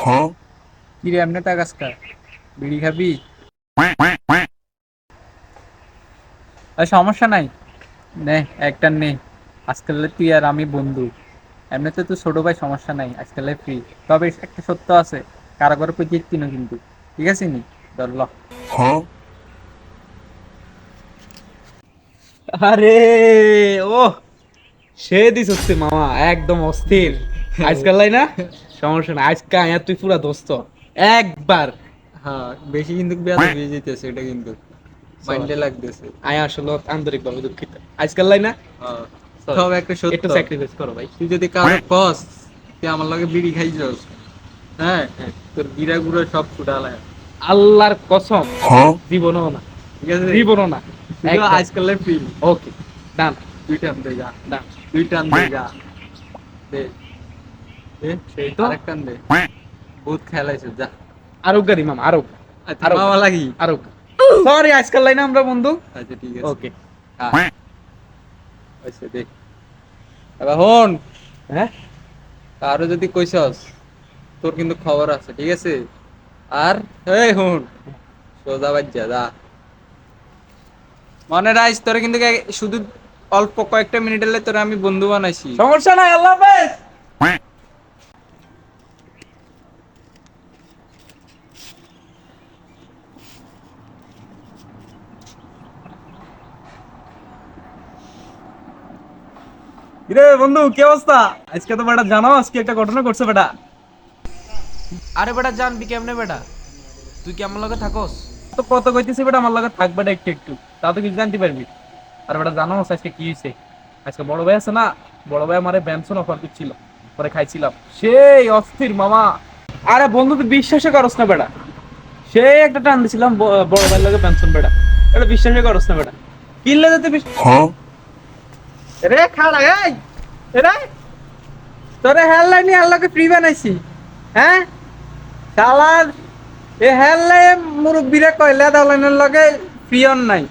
কি রে এমনি তাকাসকা বিড়ি খাবি? সমস্যা নাই, নে একটা নে। আজকাল তুই আর আমি বন্ধু, এমনিতে তো ছোট ভাই, সমস্যা নাই, আজকাল ফ্রি। তবে একটা সত্য আছে, কারাগারে পেয়ে কিনো কিন্তু, ঠিক আছে নি? ধরল। আরে ও সে দিস হচ্ছে মামা, একদম অস্থির। আজকাল লাই না, সমস্যা না, আজকে আয়া তুই পুরা দোস্ত একবার। হ্যাঁ, বেশি কিন্তু বেয়াদবি হয়ে যেতেছে, এটা কিন্তু মাইন্ডে লাগতেছে। আয়া আসলে আন্তরিক ভাবে দুঃখিত, আজকাল লাই না। হ্যাঁ, Sorry, তবে একটা সত্য, একটু স্যাক্রিফাইস করো ভাই। তুই যদি কারো কস তুই আমার লগে বিড়ি খাইছস, হ্যাঁ, তোর বিড়া গুঁড়ো সব ফুটালায়, আল্লাহর কসম, জীবনও না, ঠিক আছে? জীবনও না। তুই আজকাল ফ্রি। ওকে, ডান দুই টান দে যা, ডান। দুই টান দে যা, দে দে, সেই তো আরেক টান দে। বহুত খেলাইছিস যা। আরোগ গাড়ি মামা, আরোগ আচ্ছা, আরোগ মামা লাগি। আরোগ। সরি, আজকাল লাই না আমরা বন্ধু। আচ্ছা ঠিক আছে। ওকে। হ্যাঁ, আচ্ছা দে। এবার হন, হ্যাঁ, কারো যদি কইছস তোর কিন্তু খবর আছে, ঠিক আছে? আর এই হুন, সোজা বাজ্জা যা। মনে রাখিস তোরে কিন্তু শুধু অল্প কয়েকটা মিনিটের লাই তোরে আমি বন্ধু বানাইছি। সমস্যা নাই, আল্লাহ হাফেজ। কিরে বন্ধু, কি অবস্থা? আজকে তো বেটা জানো, আজকে একটা ঘটনা ঘটছে বেটা। আরে বেটা জানবি কেমনে বেটা? তুই কি আমার লগে থাকস? তো কত কইতেছি বেটা আমার লগে থাক বেটা, একটু একটু তা তো কিছু জানতে পারবি। আর বেটা জানো আজকে কি হয়েছে? আজকে বড় ভাই আছে না, বড় ভাই আমারে বেনসন অফার করছিল, পরে খাইছিলাম, সেই অস্থির মামা। আরে বন্ধু তুই বিশ্বাসই করস না বেটা, সেই একটা টান দিছিলাম বড় ভাইয়ের লগে বেনসন বেটা, এটা বিশ্বাসই করস না বেটা। কিনলে যেতে রে খাড়া এই রে, তোরে হেডলাইন আল্লাহকে ফ্রি বানাইছি, হ্যাঁ শালার। এ হেডলাইন মুরব্বিরে কইলা দালানের লগে ফ্রি অন নাই।